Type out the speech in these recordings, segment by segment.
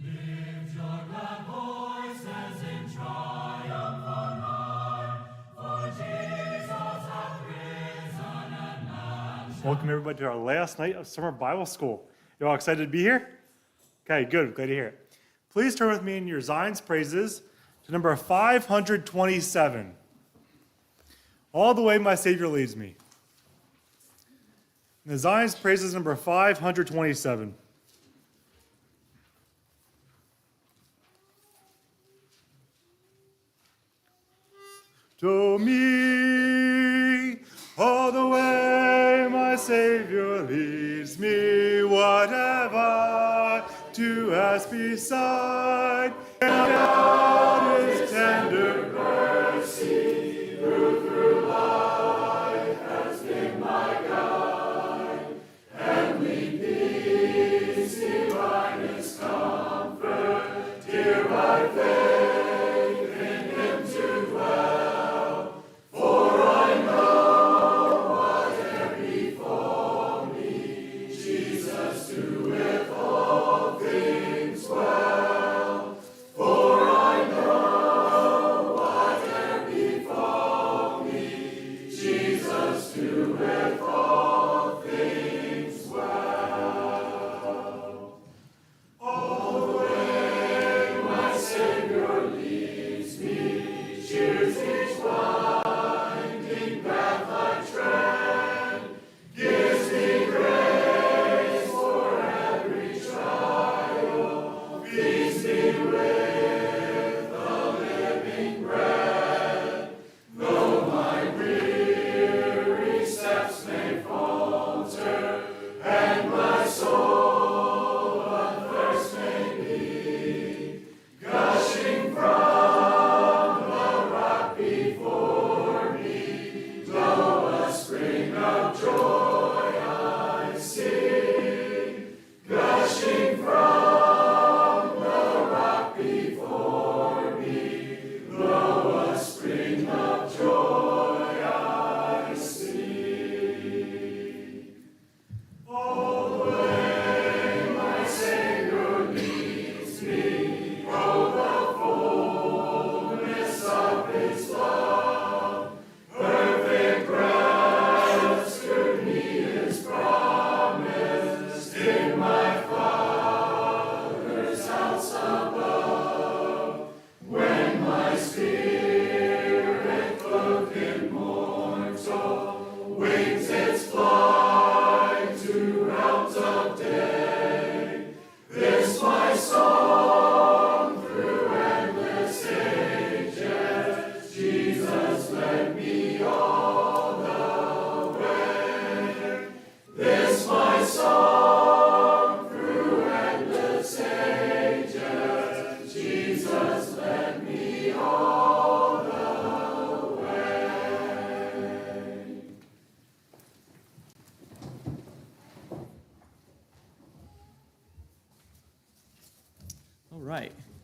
Lift your glad voices in triumph on high, for Jesus hath risen and man shall... Welcome everybody to our last night of summer Bible school. You all excited to be here? Okay, good. Glad to hear it. Please turn with me in your Zion's Praises to number 527. All the way my Savior leads me. The Zion's Praises number 527. To me, all the way my Savior leads me, what have I to ask beside? God is tender mercy, through life has been my guide, and we peace, divinest comfort, dear by faith in Him to dwell.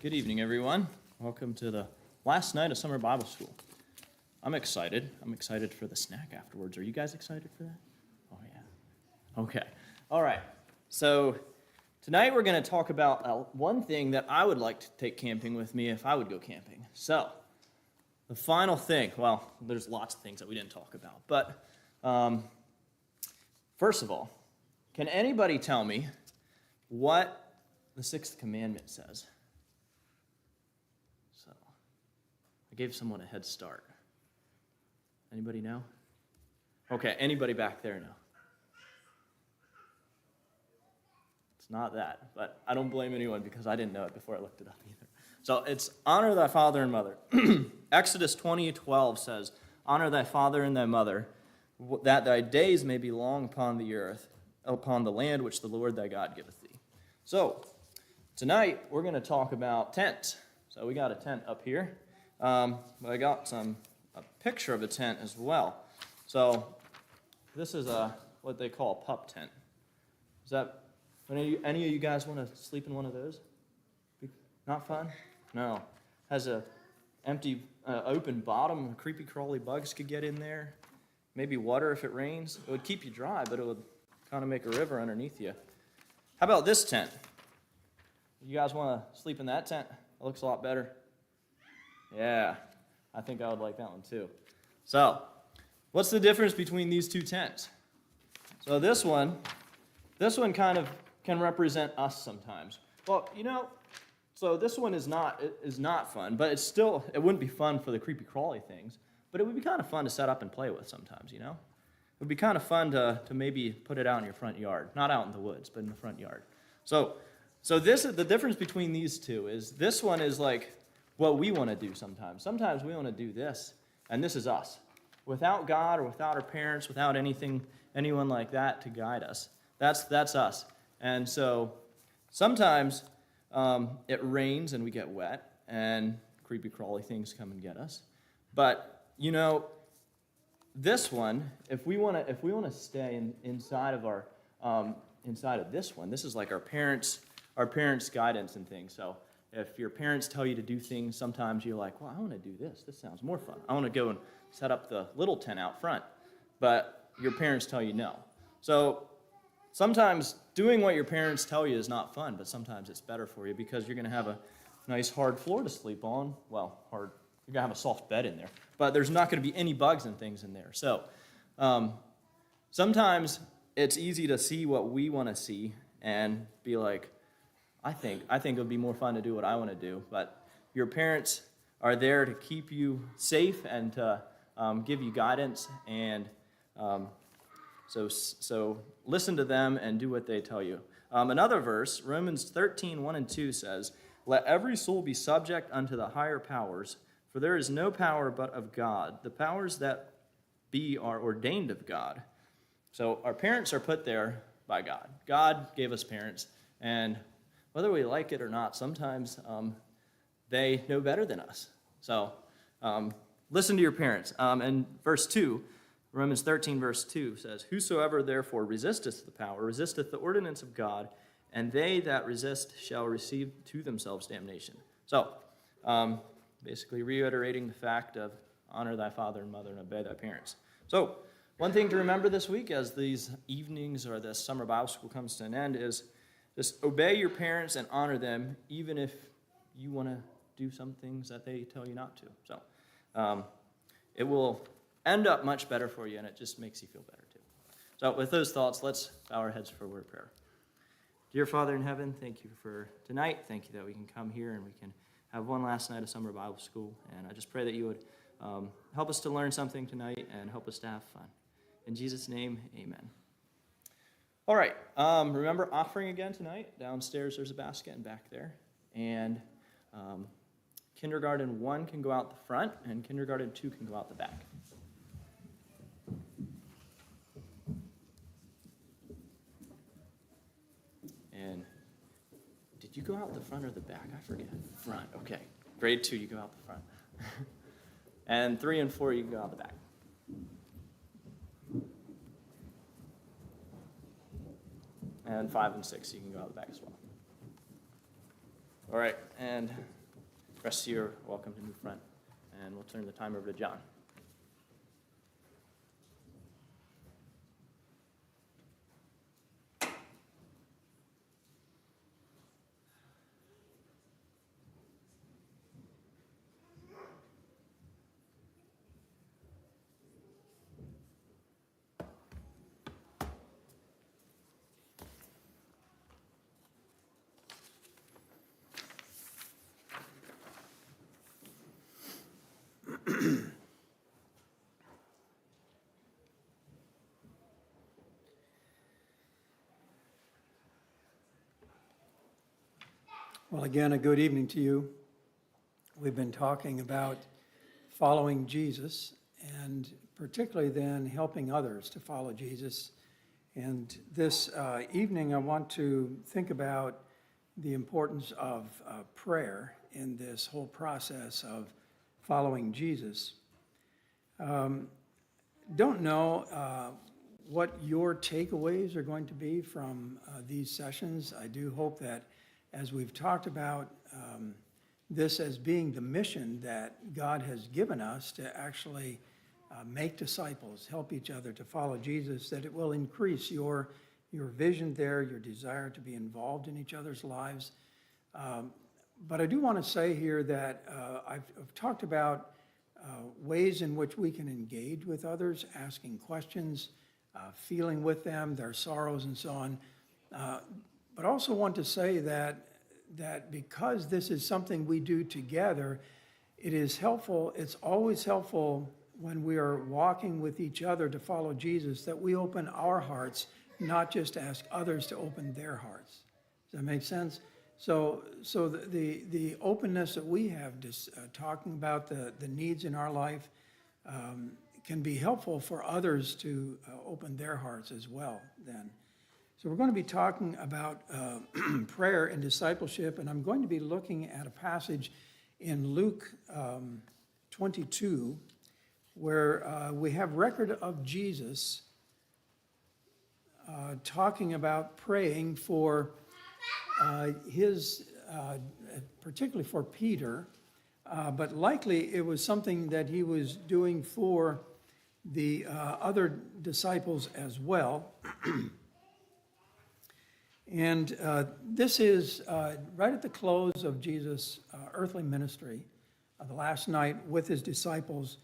Good evening, everyone. Welcome to the last night of summer Bible school. I'm excited. I'm excited for the snack afterwards. Are you guys excited for that? Oh, yeah. Okay. All right. So tonight we're going to talk about one thing that I would like to take camping with me if I would go camping. So the final thing, well, there's lots of things that we didn't talk about. But first of all, can anybody tell me what the sixth commandment says? I gave someone a head start. Anybody know? Okay, anybody back there know? It's not that, but I don't blame anyone because I didn't know it before I looked it up either. So it's honor thy father and mother. Exodus 20:12 says, honor thy father and thy mother, that thy days may be long upon the earth, upon the land which the Lord thy God giveth thee. So tonight we're going to talk about tent. So we got a tent up here. But I got a picture of a tent as well. So this is what they call a pup tent. Is that any of you guys want to sleep in one of those? Not fun? No. Has a empty, open bottom. Creepy crawly bugs could get in there. Maybe water if it rains. It would keep you dry, but it would kind of make a river underneath you. How about this tent? You guys want to sleep in that tent? It looks a lot better. Yeah, I think I would like that one too. So, what's the difference between these two tents? So this one kind of can represent us sometimes. Well, so this one is not fun, but it wouldn't be fun for the creepy crawly things, but it would be kind of fun to set up and play with sometimes, It would be kind of fun to maybe put it out in your front yard. Not out in the woods, but in the front yard. So this is the difference between these two is this one is like what we want to do sometimes. Sometimes we want to do this, and this is us. Without God or without our parents, without anyone like that to guide us. That's us. And so sometimes it rains and we get wet, and creepy crawly things come and get us. But this one, if we want to stay inside of this one, this is like our parents' guidance and things. So if your parents tell you to do things, sometimes you're like, well, I want to do this. This sounds more fun. I want to go and set up the little tent out front. But your parents tell you no. So sometimes doing what your parents tell you is not fun, but sometimes it's better for you because you're going to have a nice hard floor to sleep on. Well, hard. You're going to have a soft bed in there. But there's not going to be any bugs and things in there. So sometimes it's easy to see what we want to see and be like, I think it would be more fun to do what I want to do. But your parents are there to keep you safe and to give you guidance. And so listen to them and do what they tell you. Another verse, Romans 13, 1 and 2 says, let every soul be subject unto the higher powers, for there is no power but of God. The powers that be are ordained of God. So our parents are put there by God. God gave us parents, and whether we like it or not, sometimes they know better than us. So listen to your parents. And verse 2, Romans 13, verse 2 says, whosoever therefore resisteth the power, resisteth the ordinance of God, and they that resist shall receive to themselves damnation. So basically reiterating the fact of honor thy father and mother and obey thy parents. So one thing to remember this week as these evenings or this summer Bible school comes to an end is just obey your parents and honor them, even if you want to do some things that they tell you not to. So it will end up much better for you, and it just makes you feel better too. So with those thoughts, let's bow our heads for a word of prayer. Dear Father in heaven, thank you for tonight. Thank you that we can come here and we can have one last night of summer Bible school. And I just pray that you would help us to learn something tonight and help us to have fun. In Jesus' name, amen. All right, remember offering again tonight. Downstairs there's a basket and back there. And kindergarten 1 can go out the front and kindergarten 2 can go out the back. And did you go out the front or the back? I forget. Front, okay. Grade 2, you go out the front. And 3 and 4, you can go out the back. And 5 and 6, you can go out the back as well. All right, and the rest of you are welcome to move front. And we'll turn the time over to John. Well, again, a good evening to you. We've been talking about following Jesus and particularly then helping others to follow Jesus. And this evening, I want to think about the importance of prayer in this whole process of following Jesus. Don't know what your takeaways are going to be from these sessions. I do hope that as we've talked about this as being the mission that God has given us to actually make disciples, help each other to follow Jesus, that it will increase your vision there, your desire to be involved in each other's lives, But I do want to say here that I've talked about ways in which we can engage with others, asking questions, feeling with them, their sorrows and so on. But also want to say that because this is something we do together, it is helpful, it's always helpful when we are walking with each other to follow Jesus, that we open our hearts, not just ask others to open their hearts. Does that make sense? So the openness that we have, just talking about the needs in our life, can be helpful for others to open their hearts as well then. So we're going to be talking about prayer and discipleship, and I'm going to be looking at a passage in Luke 22, where we have record of Jesus talking about praying for particularly for Peter, but likely it was something that he was doing for the other disciples as well. And this is right at the close of Jesus' earthly ministry, the last night with his disciples.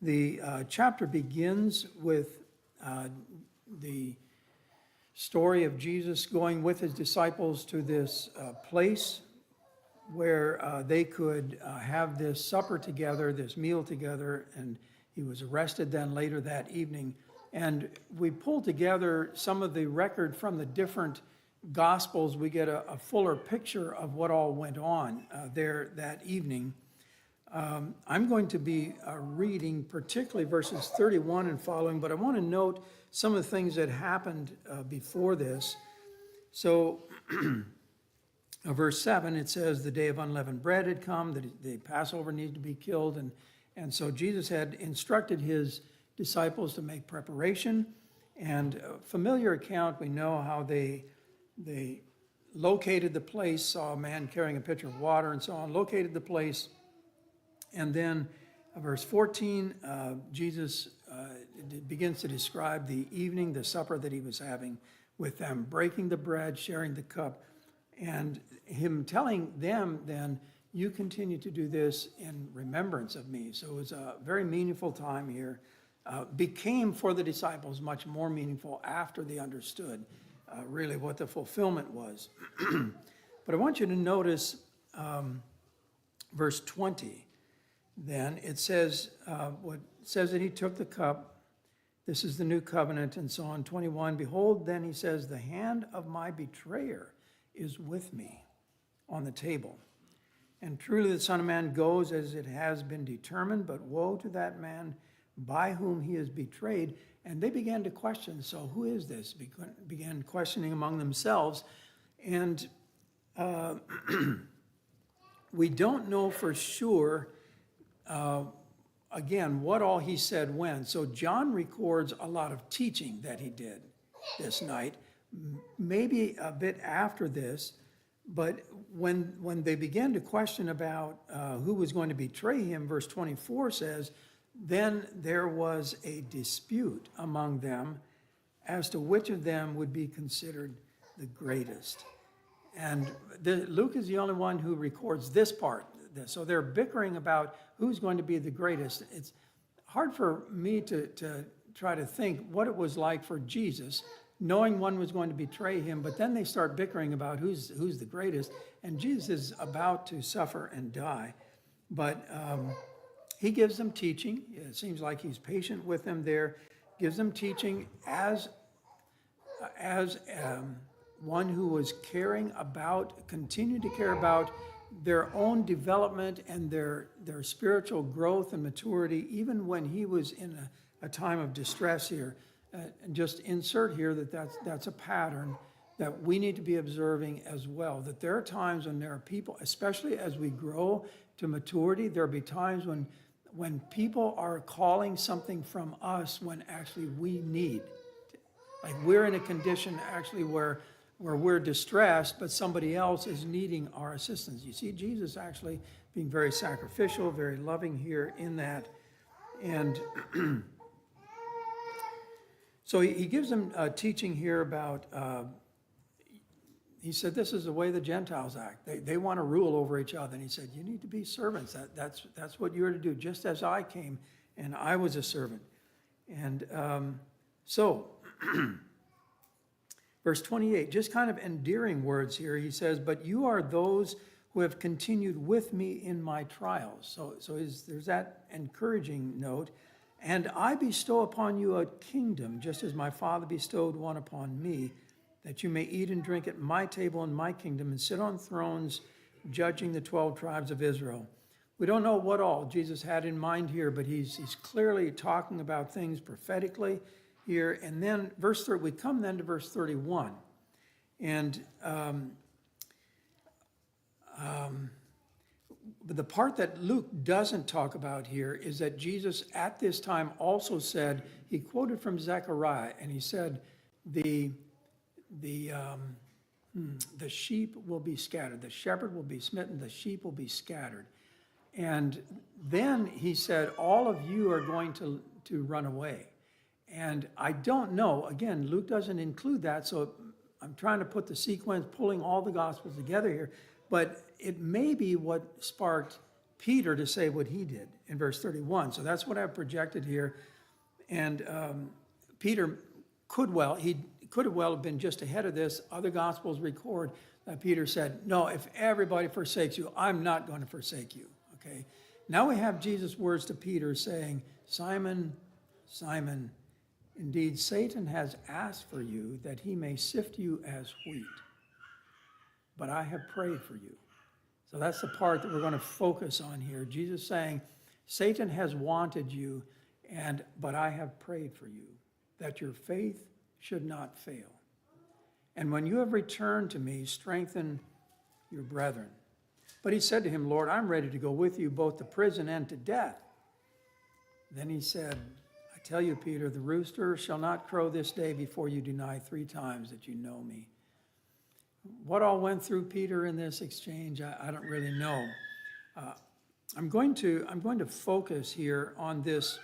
The chapter begins with the story of Jesus going with his disciples to this place where they could have this supper together, this meal together, and he was arrested then later that evening. And we pulled together some of the record from the different Gospels. We get a fuller picture of what all went on there that evening. I'm going to be reading particularly verses 31 and following, but I want to note some of the things that happened before this. So, verse 7, it says, the day of unleavened bread had come, the Passover needed to be killed, and so Jesus had instructed his disciples to make preparation. And a familiar account, we know how they located the place, saw a man carrying a pitcher of water and so on, located the place. And then verse 14, Jesus begins to describe the evening, the supper that he was having with them, breaking the bread, sharing the cup, and him telling them then, you continue to do this in remembrance of me. So it was a very meaningful time here. Became for the disciples much more meaningful after they understood really what the fulfillment was. But I want you to notice verse 20. Then it says, that he took the cup. This is the new covenant and so on. 21, behold, then he says, the hand of my betrayer is with me on the table. And truly the Son of Man goes as it has been determined, but woe to that man by whom he is betrayed. And they began to question, so who is this? Began questioning among themselves. And we don't know for sure, again, what all he said when. So John records a lot of teaching that he did this night, maybe a bit after this. But when they began to question about who was going to betray him, verse 24 says, then there was a dispute among them as to which of them would be considered the greatest. And Luke is the only one who records this part. So they're bickering about who's going to be the greatest. It's hard for me to try to think what it was like for Jesus, knowing one was going to betray him, but then they start bickering about who's the greatest, and Jesus is about to suffer and die. But he gives them teaching. It seems like he's patient with them there, gives them teaching as one who was continued to care about their own development and their spiritual growth and maturity, even when he was in a time of distress here. And just insert here that's a pattern that we need to be observing as well, that there are times when there are people, especially as we grow to maturity, there'll be times when people are calling something from us when actually we need. Like we're in a condition actually where we're distressed, but somebody else is needing our assistance. You see Jesus actually being very sacrificial, very loving here in that. And so he gives them teaching here about, he said, this is the way the Gentiles act. They want to rule over each other. And he said, you need to be servants. That's what you're to do, just as I came and I was a servant. And so, verse 28, just kind of endearing words here. He says, but you are those who have continued with me in my trials. So there's that encouraging note. And I bestow upon you a kingdom, just as my Father bestowed one upon me, that you may eat and drink at my table in my kingdom and sit on thrones judging the 12 tribes of Israel. We don't know what all Jesus had in mind here, but he's clearly talking about things prophetically here. And then we come then to verse 31. And but the part that Luke doesn't talk about here is that Jesus at this time also said, he quoted from Zechariah, and he said, the sheep will be scattered, the shepherd will be smitten, the sheep will be scattered. And then he said, all of you are going to run away. And I don't know, again, Luke doesn't include that, so I'm trying to put the sequence, pulling all the Gospels together here. But it may be what sparked Peter to say what he did in verse 31. So that's what I've projected here. And Peter could have well have been just ahead of this. Other Gospels record that Peter said, no, if everybody forsakes you, I'm not going to forsake you. Okay. Now we have Jesus' words to Peter saying, Simon, Simon, indeed Satan has asked for you that he may sift you as wheat. But I have prayed for you. So that's the part that we're going to focus on here. Jesus saying, Satan has wanted you, but I have prayed for you, that your faith should not fail. And when you have returned to me, strengthen your brethren. But he said to him, Lord, I'm ready to go with you both to prison and to death. Then he said, I tell you, Peter, the rooster shall not crow this day before you deny 3 times that you know me. What all went through Peter in this exchange, I don't really know. I'm going to focus here on this,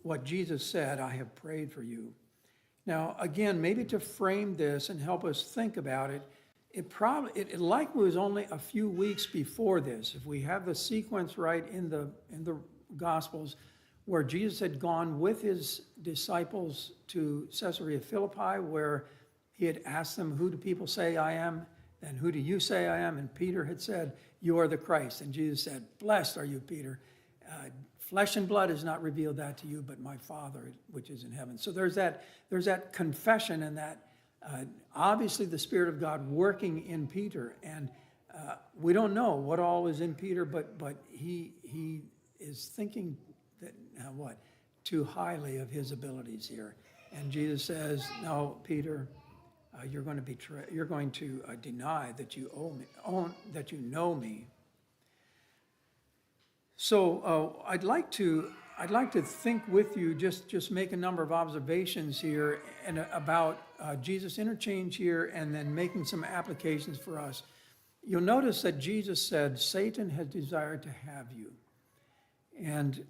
what Jesus said, I have prayed for you. Now, again, maybe to frame this and help us think about it, it likely was only a few weeks before this. If we have the sequence right in the Gospels, where Jesus had gone with his disciples to Caesarea Philippi, where he had asked them, who do people say I am? And who do you say I am? And Peter had said, you are the Christ. And Jesus said, blessed are you, Peter. Flesh and blood has not revealed that to you, but my Father, which is in heaven. So there's that confession and that obviously the Spirit of God working in Peter. And we don't know what all is in Peter, but he is thinking that too highly of his abilities here. And Jesus says, no, Peter, you're going to betray, you're going to deny that you that you know me. So I'd like to think with you, just make a number of observations here and about Jesus' interchange here, and then making some applications for us. You'll notice that Jesus said, Satan has desired to have you. And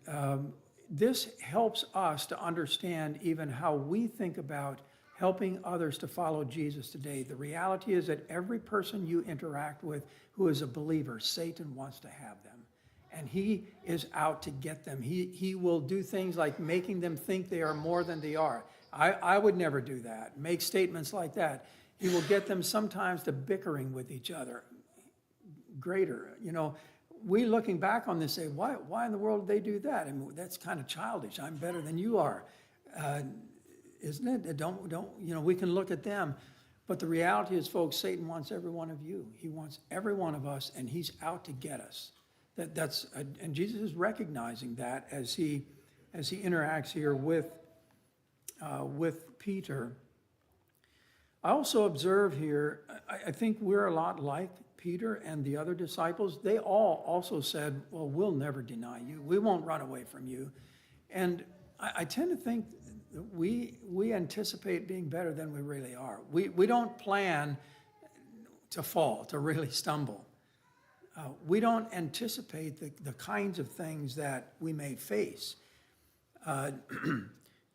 this helps us to understand even how we think about helping others to follow Jesus today. The reality is that every person you interact with who is a believer, Satan wants to have them. And he is out to get them. He will do things like making them think they are more than they are. I would never do that, make statements like that. He will get them sometimes to bickering with each other. Greater, we looking back on this say, why in the world did they do that? I mean, that's kind of childish. I'm better than you are. Isn't it? We can look at them. But the reality is, folks, Satan wants every one of you. He wants every one of us, and he's out to get us. And Jesus is recognizing that as he interacts here with Peter. I also observe here, I think we're a lot like Peter and the other disciples. They all also said, well, we'll never deny you. We won't run away from you. And I tend to think that we anticipate being better than we really are. We don't plan to fall, to really stumble. We don't anticipate the kinds of things that we may face.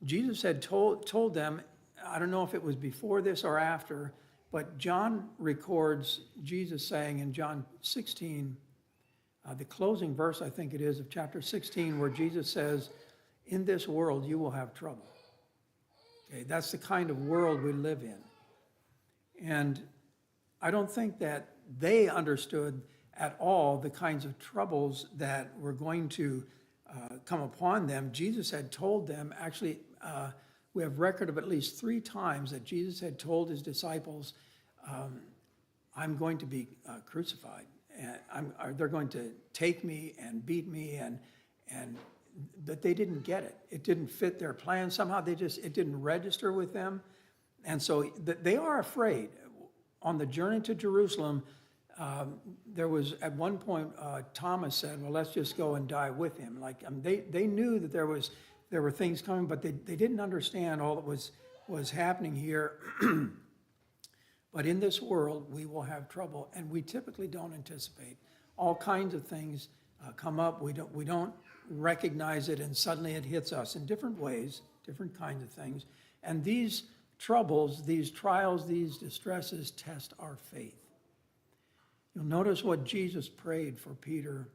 Jesus had told them I don't know if it was before this or after, but John records Jesus saying in John 16, the closing verse, I think it is, of chapter 16, where Jesus says, in this world you will have trouble. Okay, that's the kind of world we live in. And I don't think that they understood at all the kinds of troubles that were going to come upon them. Jesus had told them, actually, we have record of at least 3 times that Jesus had told his disciples, I'm going to be crucified. And they're going to take me and beat me, and but they didn't get it. It didn't fit their plan. Somehow it didn't register with them. And so they are afraid. On the journey to Jerusalem, there was, at one point, Thomas said, well, let's just go and die with him. They knew that there were things coming, but they didn't understand all that was happening here. But in this world, we will have trouble, and we typically don't anticipate. All kinds of things come up. We don't recognize it, and suddenly it hits us in different ways, different kinds of things. And these troubles, these trials, these distresses test our faith. You'll notice what Jesus prayed for Peter.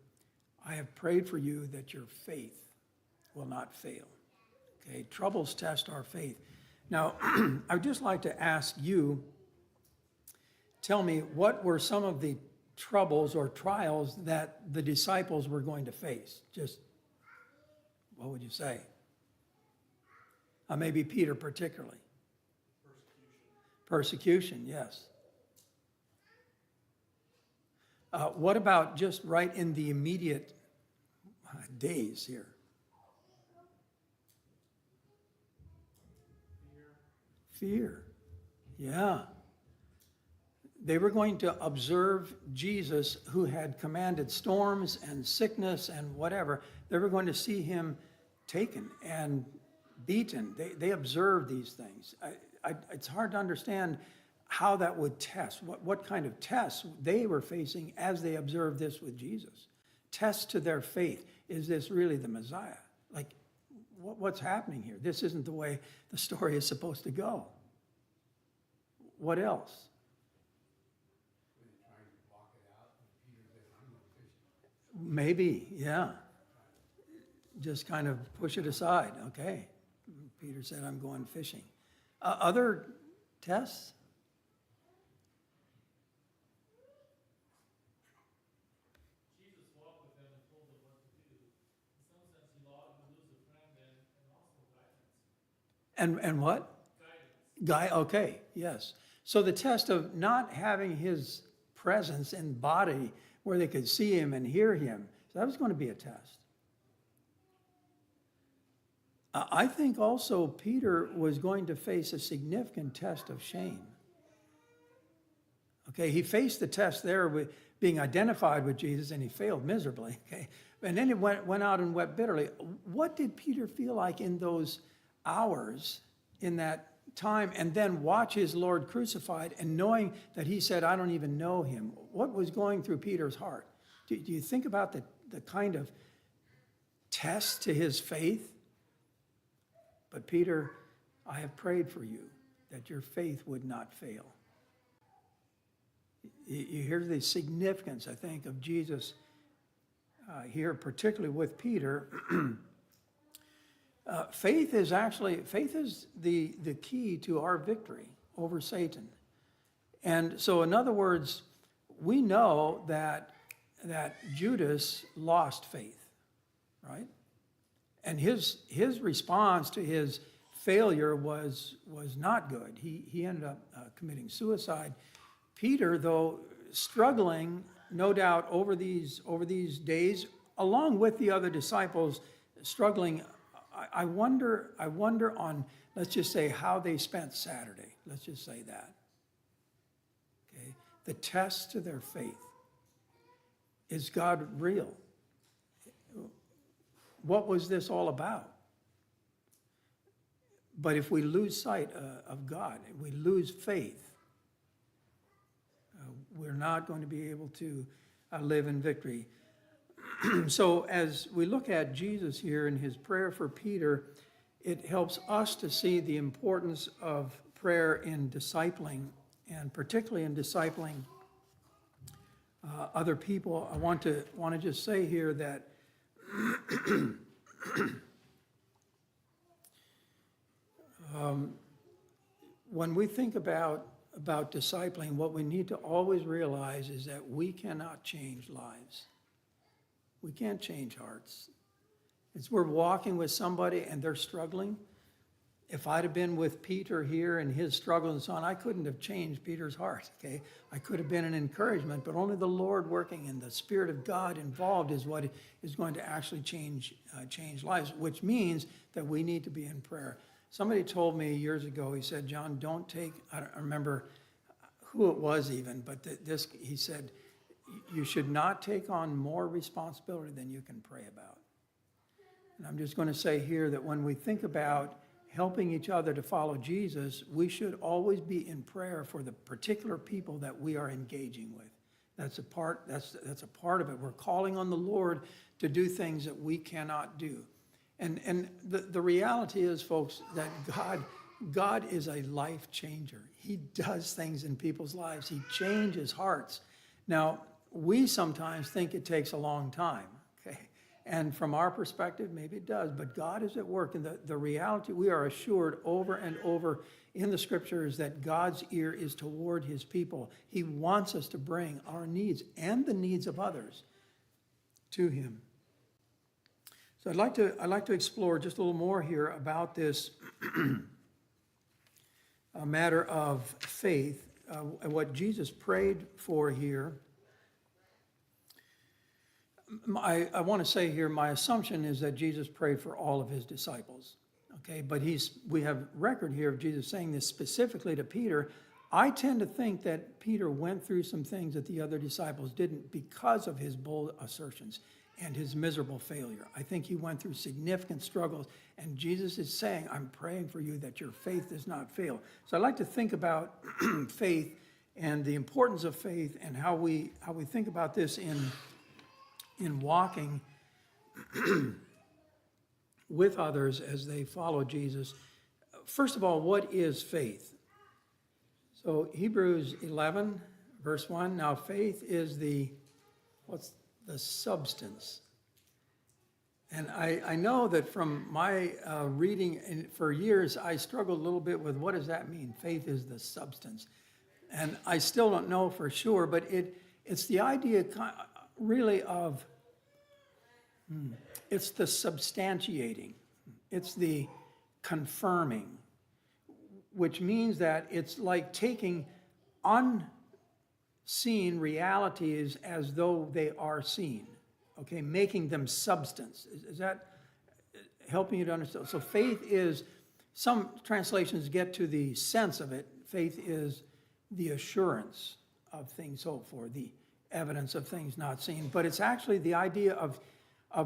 I have prayed for you that your faith will not fail. Okay, troubles test our faith. Now, I would just like to ask you, tell me, what were some of the troubles or trials that the disciples were going to face? Just, what would you say? Maybe Peter particularly. Persecution, yes. What about just right in the immediate days here? Fear. Yeah. They were going to observe Jesus, who had commanded storms and sickness and whatever. They were going to see him taken and beaten. They observed these things. It's hard to understand how that would test, what kind of tests they were facing as they observed this with Jesus. Tests to their faith. Is this really the Messiah? Like, what's happening here? This isn't the way the story is supposed to go. What else? Maybe, yeah. Just kind of push it aside. Okay. Peter said, I'm going fishing. Other tests? Jesus walked with them and told them what to do. In some sense, he allowed them to lose a friend and also guidance. And what? Guidance. Okay, yes. So the test of not having his presence in body where they could see him and hear him, so that was going to be a test. I think also Peter was going to face a significant test of shame. Okay, he faced the test there with being identified with Jesus, and he failed miserably. Okay, and then he went out and wept bitterly. What did Peter feel like in those hours, in that time, and then watch his Lord crucified and knowing that he said, I don't even know him? What was going through Peter's heart? Do you think about the kind of test to his faith? But Peter, I have prayed for you that your faith would not fail. You hear the significance, I think, of Jesus here, particularly with Peter. Faith is the key to our victory over Satan. And so, in other words, we know that Judas lost faith, right? And his response to his failure was not good. He ended up committing suicide. Peter, though, struggling, no doubt, over these days, along with the other disciples, struggling. I wonder on, let's just say, how they spent Saturday. Let's just say that. Okay, the test to their faith. Is God real? What was this all about? But if we lose sight of God, if we lose faith, we're not going to be able to live in victory. So as we look at Jesus here in his prayer for Peter, it helps us to see the importance of prayer in discipling, and particularly in discipling other people. I want to just say here that when we think about discipling, what we need to always realize is that we cannot change lives. We can't change hearts. It's we're walking with somebody and they're struggling. If I'd have been with Peter here and his struggle and so on, I couldn't have changed Peter's heart, okay? I could have been an encouragement, but only the Lord working and the Spirit of God involved is what is going to actually change lives, which means that we need to be in prayer. Somebody told me years ago, he said, John, don't take, I don't remember who it was even, but he said, you should not take on more responsibility than you can pray about. And I'm just going to say here that when we think about helping each other to follow Jesus, we should always be in prayer for the particular people that we are engaging with. That's a part of it. We're calling on the Lord to do things that we cannot do. And the reality is, folks, that God is a life changer. He does things in people's lives. He changes hearts. Now, we sometimes think it takes a long time, okay? And from our perspective, maybe it does, but God is at work. And the reality, we are assured over and over in the scriptures that God's ear is toward his people. He wants us to bring our needs and the needs of others to him. So I'd like to explore just a little more here about this matter of faith, and what Jesus prayed for here. I want to say here, my assumption is that Jesus prayed for all of his disciples, okay? But we have record here of Jesus saying this specifically to Peter. I tend to think that Peter went through some things that the other disciples didn't because of his bold assertions and his miserable failure. I think he went through significant struggles, and Jesus is saying, I'm praying for you that your faith does not fail. So I'd like to think about faith and the importance of faith and how we think about this in walking with others as they follow Jesus. First of all, what is faith? So Hebrews 11, verse 1, now faith is the substance. And I know that from my reading, and for years, I struggled a little bit with what does that mean? Faith is the substance. And I still don't know for sure, but it's the idea really of, it's the substantiating. It's the confirming, which means that it's like taking unseen realities as though they are seen, okay, making them substance. Is that helping you to understand? So faith is, some translations get to the sense of it. Faith is the assurance of things hoped for, the evidence of things not seen. But it's actually the idea of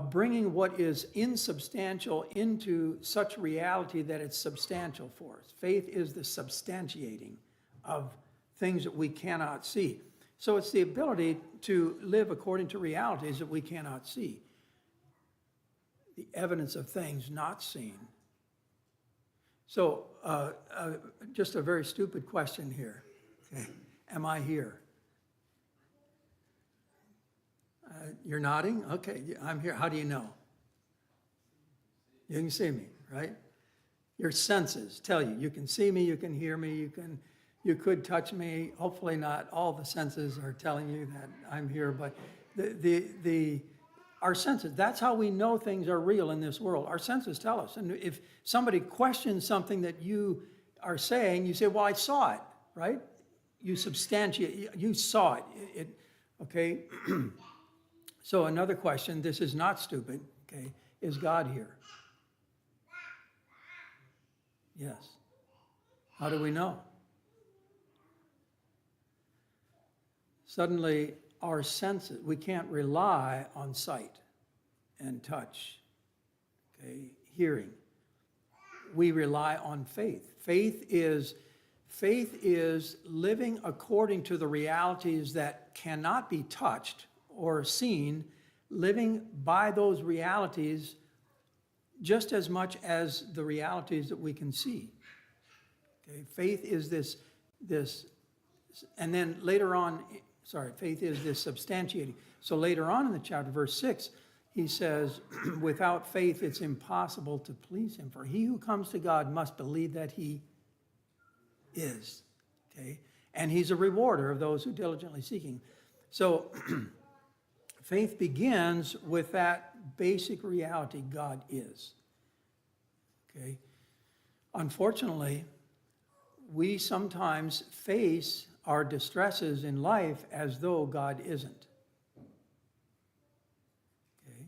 bringing what is insubstantial into such reality that it's substantial for us. Faith is the substantiating of things that we cannot see. So it's the ability to live according to realities that we cannot see. The evidence of things not seen. So just a very stupid question here. Okay. Am I here? You're nodding? Okay, I'm here. How do you know? You can see me, right? Your senses tell you. You can see me, you can hear me, you could touch me. Hopefully not all the senses are telling you that I'm here, but our senses, that's how we know things are real in this world. Our senses tell us. And if somebody questions something that you are saying, you say, well, I saw it, right? You substantiate, you saw it. Okay? So another question, this is not stupid, okay? Is God here? Yes. How do we know? Suddenly, our senses, we can't rely on sight and touch, okay, hearing. We rely on faith. Faith is living according to the realities that cannot be touched or seen, living by those realities just as much as the realities that we can see. Okay, faith is this, and then later on, faith is this substantiating. So later on in the chapter, verse 6, he says, without faith it's impossible to please him. For he who comes to God must believe that he is. Okay? And he's a rewarder of those who diligently seek him. So faith begins with that basic reality, God is. Okay? Unfortunately, we sometimes face our distresses in life as though God isn't. Okay?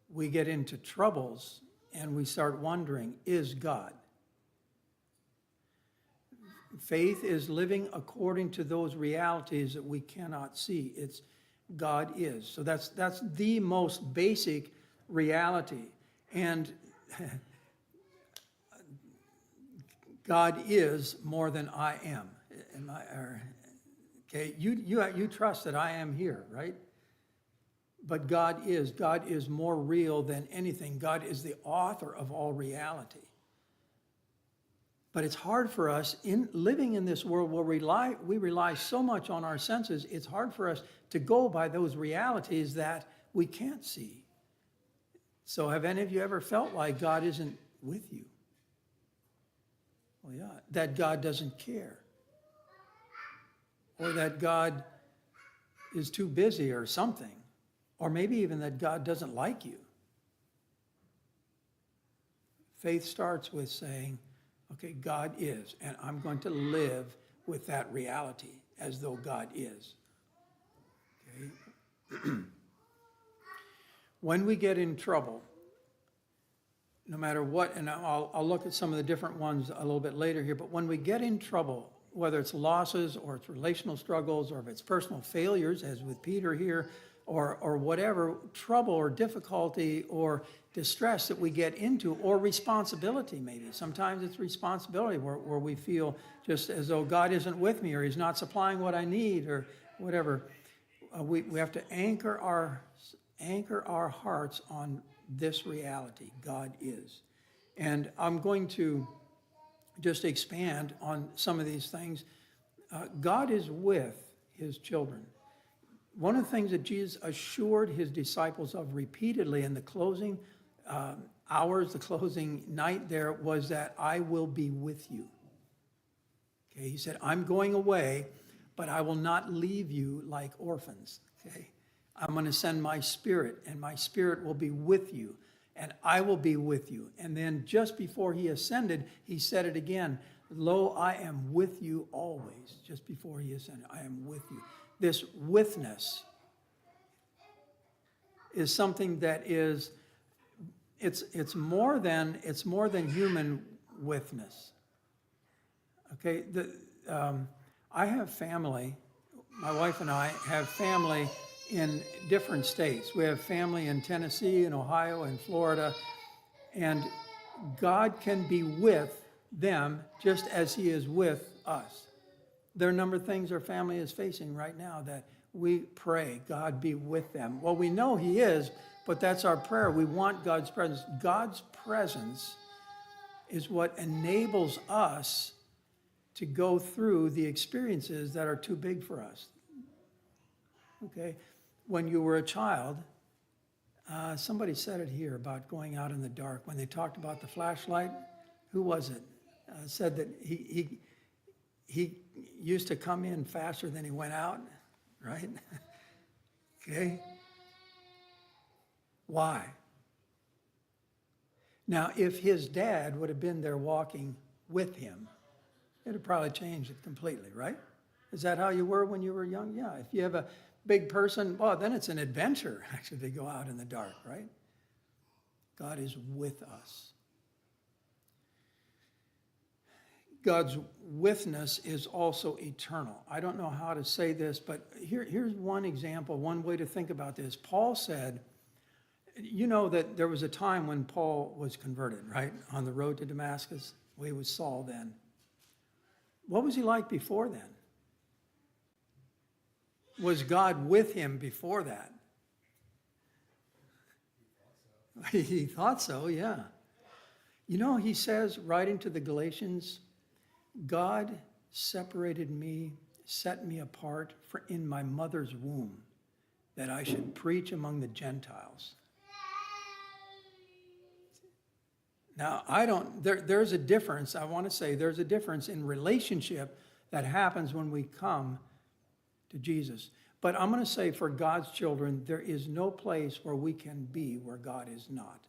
We get into troubles and we start wondering, is God? Faith is living according to those realities that we cannot see. It's God is. So that's the most basic reality. And God is more than I am. Okay, you trust that I am here, right? But God is more real than anything. God is the author of all reality. But it's hard for us, in living in this world where we rely so much on our senses, it's hard for us to go by those realities that we can't see. So have any of you ever felt like God isn't with you? Well, yeah, that God doesn't care. Or that God is too busy or something. Or maybe even that God doesn't like you. Faith starts with saying, okay, God is, and I'm going to live with that reality as though God is. Okay? When we get in trouble, no matter what, and I'll look at some of the different ones a little bit later here, but when we get in trouble, whether it's losses or it's relational struggles or if it's personal failures, as with Peter here, or whatever trouble or difficulty or distress that we get into, or responsibility maybe. Sometimes it's responsibility where we feel just as though God isn't with me or he's not supplying what I need or whatever. We have to anchor our hearts on this reality, God is. And I'm going to just expand on some of these things. God is with his children. One of the things that Jesus assured his disciples of repeatedly in the closing hours, the closing night there, was that I will be with you. Okay, he said, I'm going away, but I will not leave you like orphans. Okay, I'm going to send my spirit, and my spirit will be with you, and I will be with you. And then just before he ascended, he said it again, lo, I am with you always. Just before he ascended, I am with you. This withness is something that is, it's more than human withness. Okay, I have family. My wife and I have family in different states. We have family in Tennessee, in Ohio, in Florida, and God can be with them just as he is with us. There are a number of things our family is facing right now that we pray God be with them. Well, we know he is, but that's our prayer. We want God's presence. God's presence is what enables us to go through the experiences that are too big for us. Okay? When you were a child, somebody said it here about going out in the dark. When they talked about the flashlight, who was it? Said that he used to come in faster than he went out, right? Okay? Why? Now, if his dad would have been there walking with him, it would probably changed it completely, right? Is that how you were when you were young? Yeah, if you have a big person, well, then it's an adventure, actually, to go out in the dark, right? God is with us. God's withness is also eternal. I don't know how to say this, but here's one example, one way to think about this. Paul said, you know that there was a time when Paul was converted, right? On the road to Damascus. Well, he was Saul then. What was he like before then? Was God with him before that? He thought so, yeah. You know, he says, writing to the Galatians, God separated me, set me apart in my mother's womb, that I should preach among the Gentiles. Now, there's a difference, I want to say, there's a difference in relationship that happens when we come to Jesus. But I'm going to say for God's children, there is no place where we can be where God is not.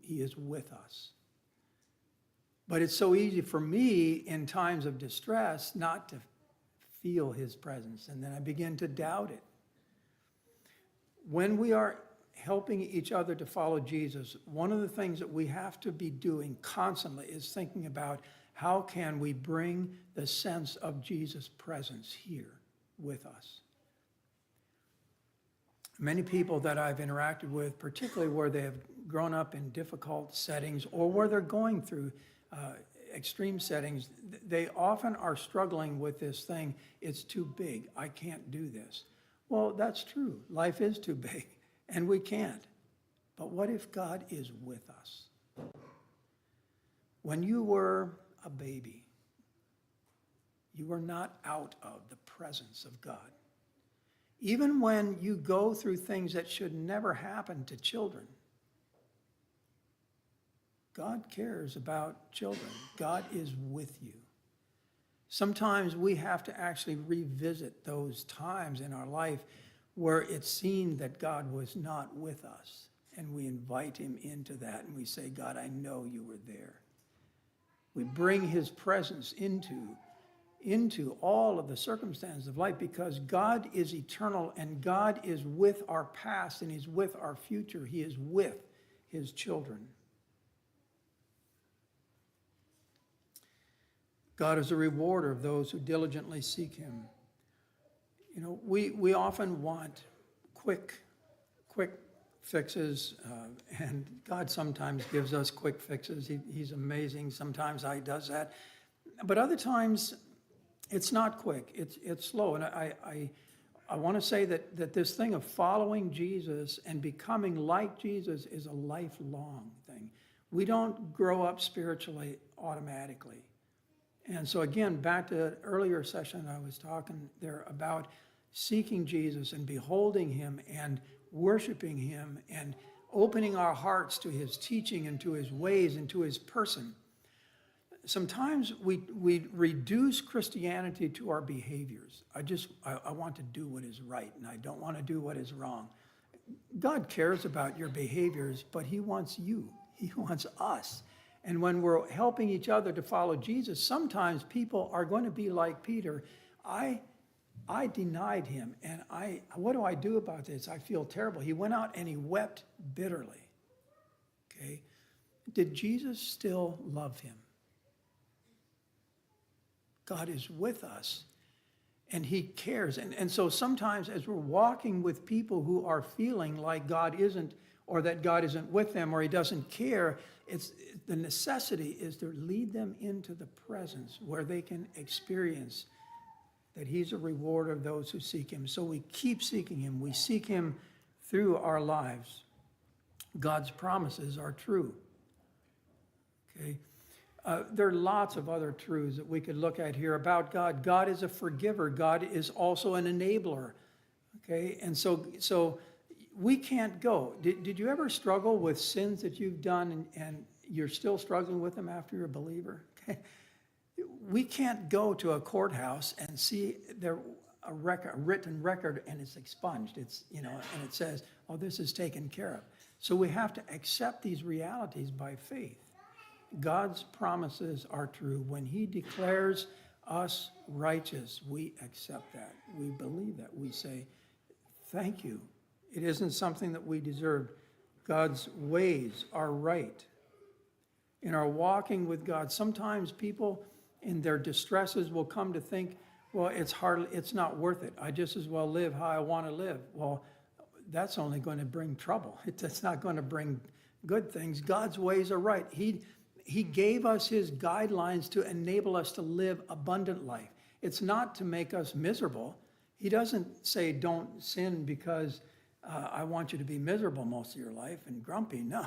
He is with us. But it's so easy for me in times of distress not to feel his presence, and then I begin to doubt it. When we are helping each other to follow Jesus, one of the things that we have to be doing constantly is thinking about how can we bring the sense of Jesus' presence here with us. Many people that I've interacted with, particularly where they have grown up in difficult settings or where they're going through extreme settings, they often are struggling with this thing, it's too big, I can't do this. Well, that's true. Life is too big, and we can't. But what if God is with us? When you were a baby, you were not out of the presence of God. Even when you go through things that should never happen to children, God cares about children. God is with you. Sometimes we have to actually revisit those times in our life where it seemed that God was not with us. And we invite him into that and we say, God, I know you were there. We bring his presence into all of the circumstances of life because God is eternal and God is with our past and he's with our future. He is with his children. God is a rewarder of those who diligently seek him. You know, we often want quick fixes, and God sometimes gives us quick fixes. He's amazing. Sometimes he does that. But other times, it's not quick. It's slow. And I want to say that this thing of following Jesus and becoming like Jesus is a lifelong thing. We don't grow up spiritually automatically. And so again, back to an earlier session, I was talking there about seeking Jesus and beholding him and worshiping him and opening our hearts to his teaching and to his ways and to his person. Sometimes we reduce Christianity to our behaviors. I want to do what is right and I don't want to do what is wrong. God cares about your behaviors, but he wants you. He wants us. And when we're helping each other to follow Jesus, sometimes people are going to be like Peter. I denied him, and what do I do about this? I feel terrible. He went out and he wept bitterly. Okay? Did Jesus still love him? God is with us, and he cares. And so sometimes as we're walking with people who are feeling like God isn't, or that God isn't with them, or he doesn't care, the necessity is to lead them into the presence where they can experience that he's a rewarder of those who seek him. So we keep seeking him. We seek him through our lives. God's promises are true. Okay? There are lots of other truths that we could look at here about God. God is a forgiver. God is also an enabler. Okay? And so we can't go. Did you ever struggle with sins that you've done and you're still struggling with them after you're a believer? Okay. We can't go to a courthouse and see a written record and it's expunged. And it says, oh, this is taken care of. So we have to accept these realities by faith. God's promises are true. When he declares us righteous, we accept that. We believe that. We say, thank you. It isn't something that we deserved. God's ways are right. In our walking with God, sometimes people in their distresses will come to think, well, it's not worth it. I just as well live how I want to live. Well, that's only going to bring trouble. It's not going to bring good things. God's ways are right. He gave us his guidelines to enable us to live abundant life. It's not to make us miserable. He doesn't say don't sin because I want you to be miserable most of your life and grumpy. No,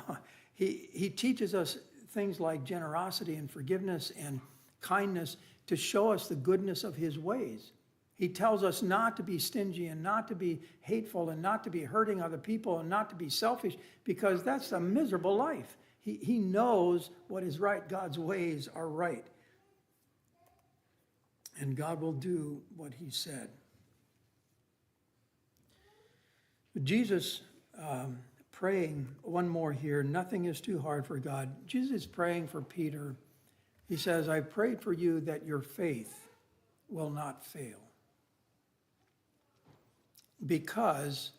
he teaches us things like generosity and forgiveness and kindness to show us the goodness of his ways. He tells us not to be stingy and not to be hateful and not to be hurting other people and not to be selfish, because that's a miserable life. He knows what is right. God's ways are right. And God will do what he said. Jesus, praying one more here, nothing is too hard for God. Jesus is praying for Peter. He says, I prayed for you that your faith will not fail. Because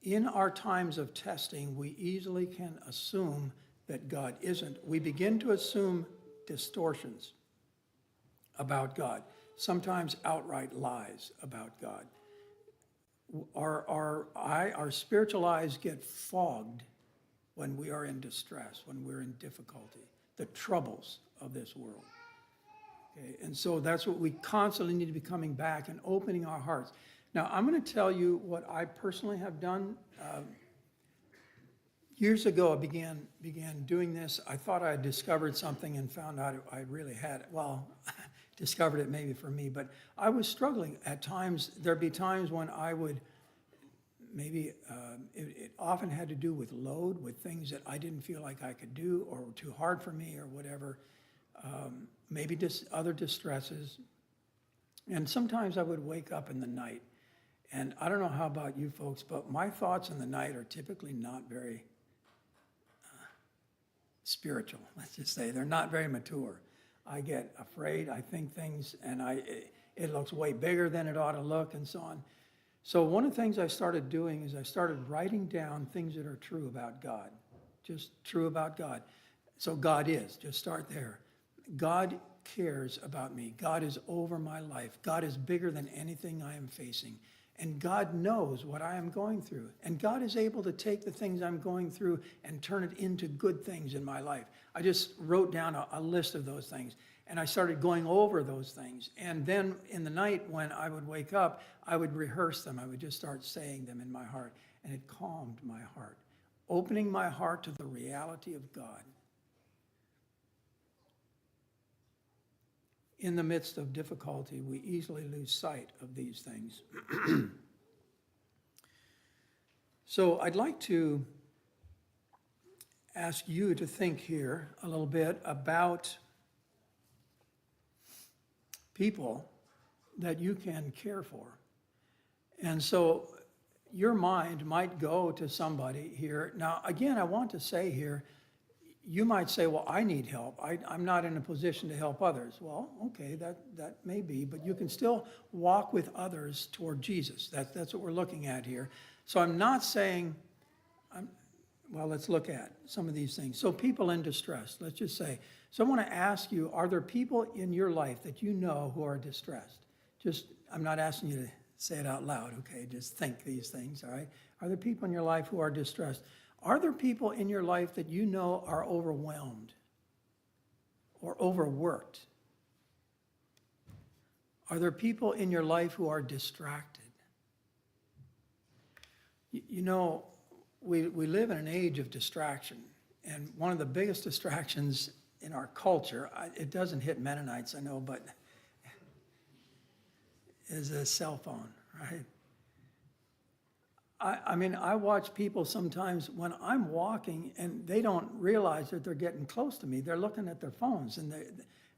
in our times of testing, we easily can assume that God isn't. We begin to assume distortions about God, sometimes outright lies about God. Our spiritual eyes get fogged when we are in distress, when we're in difficulty, the troubles of this world. Okay? And so that's what we constantly need to be coming back and opening our hearts. Now, I'm going to tell you what I personally have done. Years ago, I began doing this. I thought I had discovered something and found out I really had it. Well, discovered it maybe for me, but I was struggling at times. There'd be times when I would maybe, it often had to do with load, with things that I didn't feel like I could do or were too hard for me or whatever, maybe just other distresses. And sometimes I would wake up in the night. And I don't know how about you folks, but my thoughts in the night are typically not very spiritual, let's just say. They're not very mature. I get afraid, I think things, and it looks way bigger than it ought to look, and so on. So one of the things I started doing is I started writing down things that are true about God, just true about God. So God is, just start there. God cares about me. God is over my life. God is bigger than anything I am facing. And God knows what I am going through. And God is able to take the things I'm going through and turn it into good things in my life. I just wrote down a list of those things. And I started going over those things. And then in the night when I would wake up, I would rehearse them. I would just start saying them in my heart. And it calmed my heart, opening my heart to the reality of God. In the midst of difficulty, we easily lose sight of these things. So I'd like to ask you to think here a little bit about people that you can care for. And so your mind might go to somebody here. Now, again, I want to say here, you might say, well, I need help. I'm not in a position to help others. Well, okay, that may be, but you can still walk with others toward Jesus. That's what we're looking at here. So I'm not saying, well, let's look at some of these things. So people in distress, let's just say. So I want to ask you, are there people in your life that you know who are distressed? I'm not asking you to say it out loud, okay? Just think these things, all right? Are there people in your life who are distressed? Are there people in your life that you know are overwhelmed or overworked? Are there people in your life who are distracted? You know, we live in an age of distraction, and one of the biggest distractions in our culture, it doesn't hit Mennonites, I know, but is a cell phone, right? I mean, I watch people sometimes when I'm walking and they don't realize that they're getting close to me. They're looking at their phones and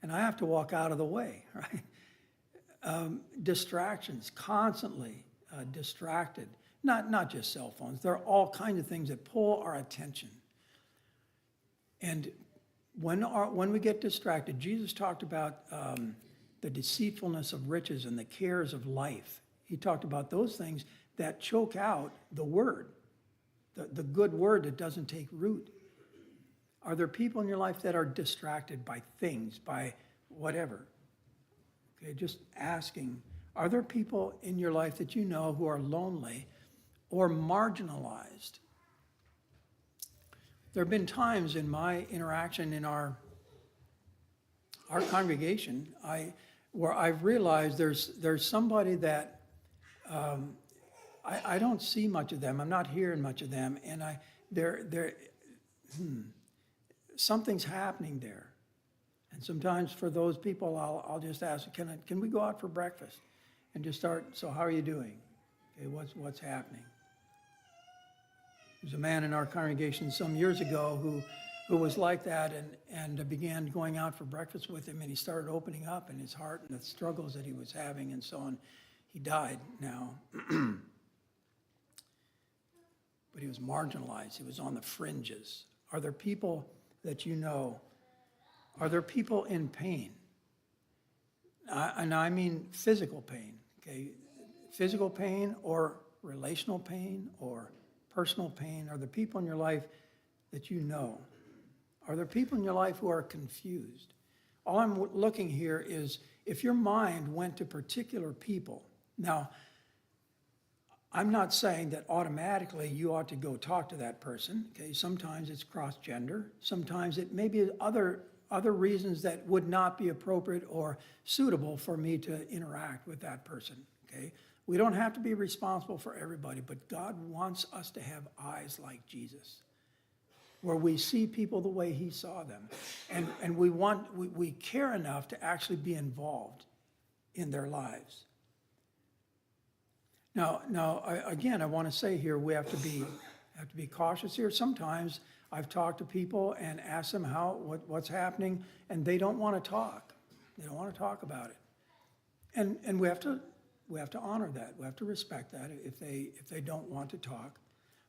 I have to walk out of the way, right? Distractions, constantly distracted. Not just cell phones. There are all kinds of things that pull our attention. And when we get distracted, Jesus talked about the deceitfulness of riches and the cares of life. He talked about those things that choke out the word, the good word that doesn't take root. Are there people in your life that are distracted by things, by whatever? Okay, just asking, are there people in your life that you know who are lonely or marginalized? There have been times in my interaction in our congregation where I've realized there's somebody that I don't see much of them. I'm not hearing much of them, and something's happening there. And sometimes for those people, I'll just ask, can we go out for breakfast? And just start, so how are you doing? Okay, what's happening? There's a man in our congregation some years ago who was like that and began going out for breakfast with him, and he started opening up in his heart and the struggles that he was having and so on. He died now. But he was marginalized. He was on the fringes. Are there people that you know? Are there people in pain? And I mean physical pain, okay? Physical pain or relational pain or personal pain. Are there people in your life that you know? Are there people in your life who are confused? All I'm looking here is if your mind went to particular people. Now, I'm not saying that automatically you ought to go talk to that person. Okay, sometimes it's cross-gender. Sometimes it may be other reasons that would not be appropriate or suitable for me to interact with that person. Okay, we don't have to be responsible for everybody, but God wants us to have eyes like Jesus, where we see people the way he saw them, and we care enough to actually be involved in their lives. Now, again, I want to say here we have to be cautious here. Sometimes I've talked to people and asked them what's happening, and they don't want to talk. They don't want to talk about it, and we have to honor that. We have to respect that if they don't want to talk,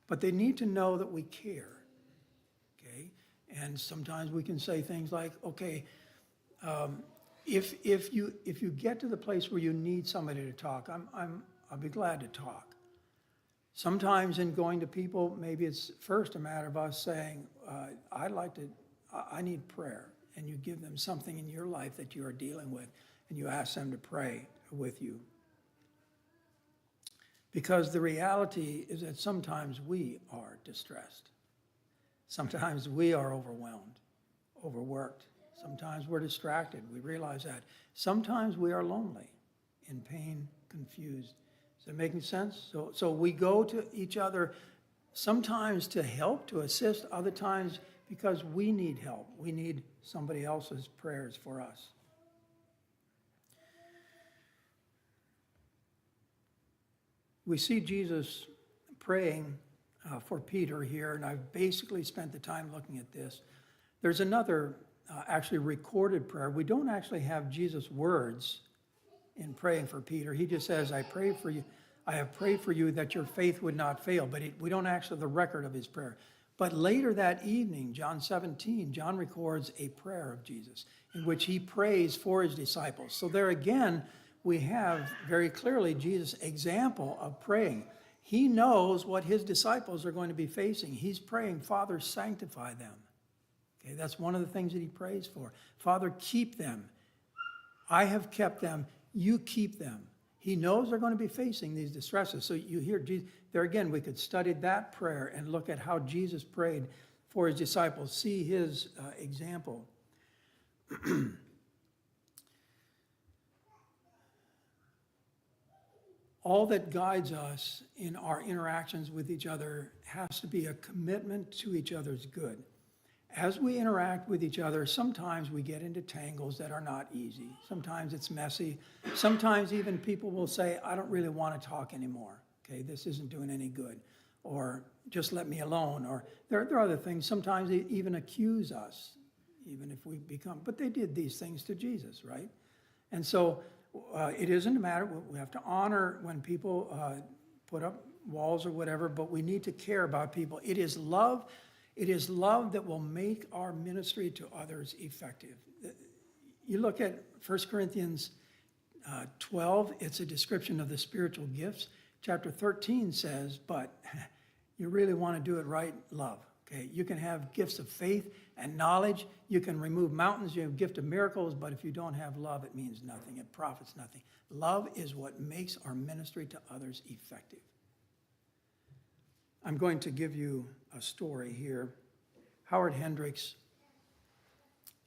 but they need to know that we care. Okay, and sometimes we can say things like, okay, if you get to the place where you need somebody to talk, I'll be glad to talk. Sometimes in going to people, maybe it's first a matter of us saying, I need prayer. And you give them something in your life that you are dealing with, and you ask them to pray with you. Because the reality is that sometimes we are distressed. Sometimes we are overwhelmed, overworked. Sometimes we're distracted. We realize that. Sometimes we are lonely, in pain, confused. Is that making sense? So we go to each other sometimes to help, to assist, other times because we need help. We need somebody else's prayers for us. We see Jesus praying for Peter here, and I've basically spent the time looking at this. There's another actually recorded prayer. We don't actually have Jesus' words in praying for Peter. He just says, I have prayed for you that your faith would not fail, but we don't actually have the record of his prayer. But later that evening, John 17, John records a prayer of Jesus in which he prays for his disciples. So there again, we have very clearly Jesus' example of praying. He knows what his disciples are going to be facing. He's praying, Father, sanctify them. Okay, that's one of the things that he prays for. Father, keep them. I have kept them. You keep them. He knows they're going to be facing these distresses. So you hear, there again, we could study that prayer and look at how Jesus prayed for his disciples, see his example. All that guides us in our interactions with each other has to be a commitment to each other's good. As we interact with each other, sometimes we get into tangles that are not easy. Sometimes it's messy. Sometimes even people will say, I don't really want to talk anymore. Okay, this isn't doing any good. Or just let me alone. Or there are other things. Sometimes they even accuse us, even if we become, but they did these things to Jesus, right? And so it isn't a matter, we have to honor when people put up walls or whatever, but we need to care about people. It is love. It is love that will make our ministry to others effective. You look at 1 Corinthians 12, it's a description of the spiritual gifts. Chapter 13 says, but you really want to do it right, love. Okay, you can have gifts of faith and knowledge. You can remove mountains. You have a gift of miracles, but if you don't have love, it means nothing. It profits nothing. Love is what makes our ministry to others effective. I'm going to give you a story here. Howard Hendricks,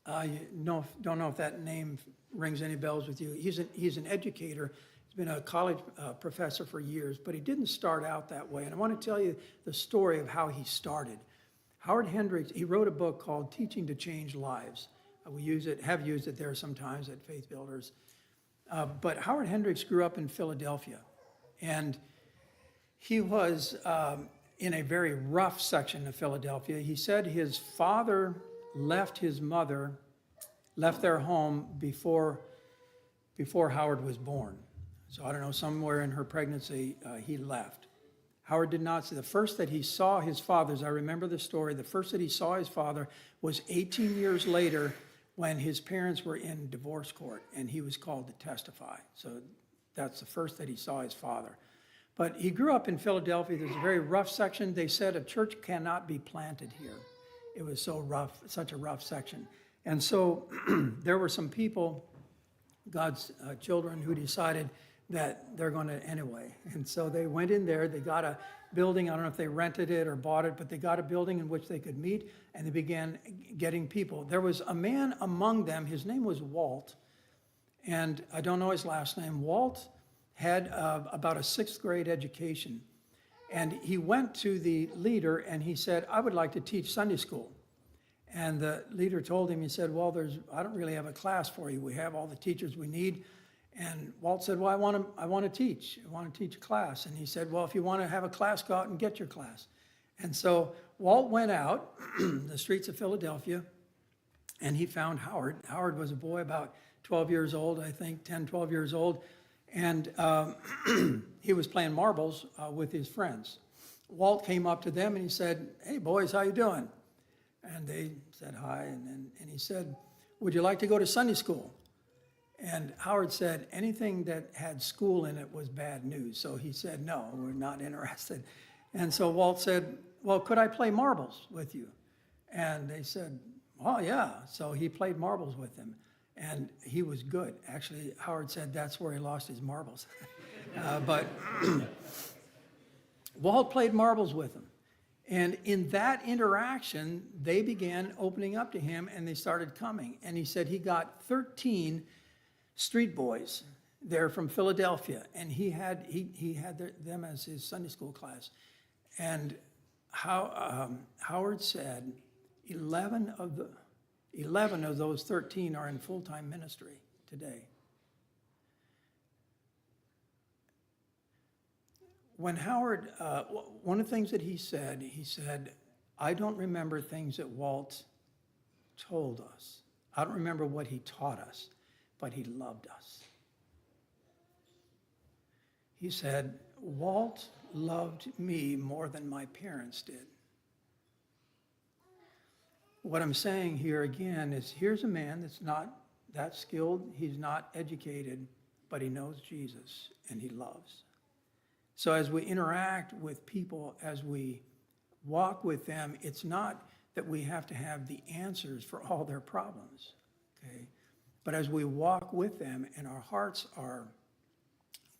don't know if that name rings any bells with you. He's an educator. He's been a college professor for years, but he didn't start out that way. And I want to tell you the story of how he started. Howard Hendricks, he wrote a book called Teaching to Change Lives. We have used it there sometimes at Faith Builders. But Howard Hendricks grew up in Philadelphia, and he was in a very rough section of Philadelphia. He said his father left their home before Howard was born. So I don't know, somewhere in her pregnancy, he left. Howard did not see. The first that he saw his father, as I remember the story, the first that he saw his father was 18 years later when his parents were in divorce court and he was called to testify. So that's the first that he saw his father. But he grew up in Philadelphia. There's a very rough section. They said a church cannot be planted here. It was so rough, such a rough section. And so there were some people, God's children, who decided that they're going to anyway. And so they went in there, they got a building, I don't know if they rented it or bought it, but they got a building in which they could meet, and they began getting people. There was a man among them, his name was Walt, and I don't know his last name. Walt had about a 6th grade education, and he went to the leader and he said, I would like to teach Sunday school. And the leader told him, he said, well, I don't really have a class for you. We have all the teachers we need. And Walt said, well, I want to teach. I want to teach a class. And he said, well, if you want to have a class, go out and get your class. And so Walt went out the streets of Philadelphia, and he found Howard. Howard was a boy about 12 years old, I think, 10, 12 years old. And he was playing marbles with his friends. Walt came up to them and he said, hey, boys, how you doing? And they said hi, and he said, would you like to go to Sunday school? And Howard said anything that had school in it was bad news. So he said, no, we're not interested. And so Walt said, well, could I play marbles with you? And they said, oh, yeah. So he played marbles with them, and he was good. Actually, Howard said that's where he lost his marbles. But Walt played marbles with him. And in that interaction, they began opening up to him, and they started coming. And he said he got 13 street boys there from Philadelphia, and he had them as his Sunday school class. And Howard said 11 of those 13 are in full-time ministry today. When Howard, one of the things that he said, I don't remember things that Walt told us. I don't remember what he taught us, but he loved us. He said, Walt loved me more than my parents did. What I'm saying here again is, here's a man that's not that skilled, he's not educated, but he knows Jesus and he loves. So as we interact with people, as we walk with them, it's not that we have to have the answers for all their problems, okay? But as we walk with them and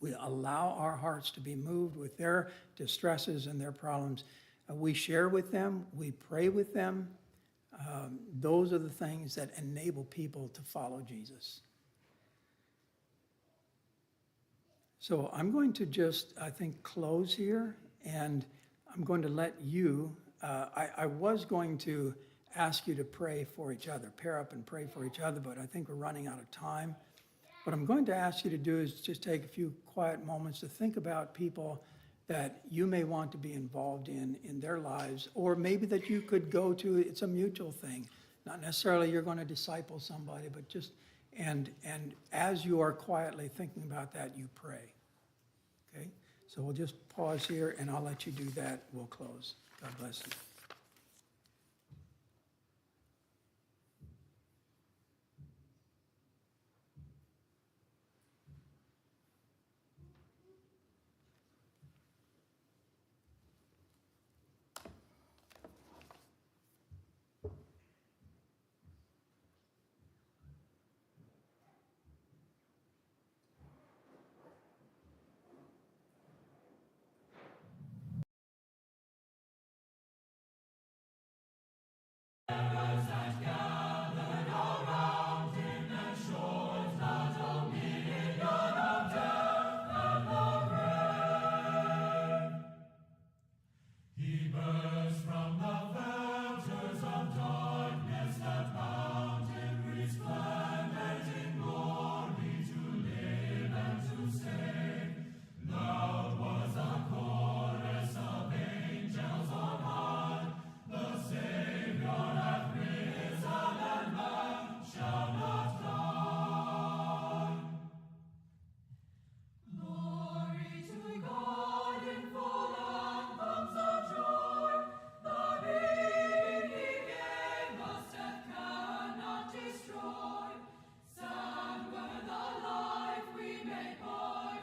we allow our hearts to be moved with their distresses and their problems, we share with them, we pray with them. Those are the things that enable people to follow Jesus. So I'm going to just, I think, close here, and I'm going to let you, I was going to ask you to pray for each other, pair up and pray for each other, but I think we're running out of time. What I'm going to ask you to do is just take a few quiet moments to think about people that you may want to be involved in their lives, or maybe that you could go to, it's a mutual thing. Not necessarily you're going to disciple somebody, but just, and as you are quietly thinking about that, you pray. Okay? So we'll just pause here, and I'll let you do that. We'll close. God bless you. Lord.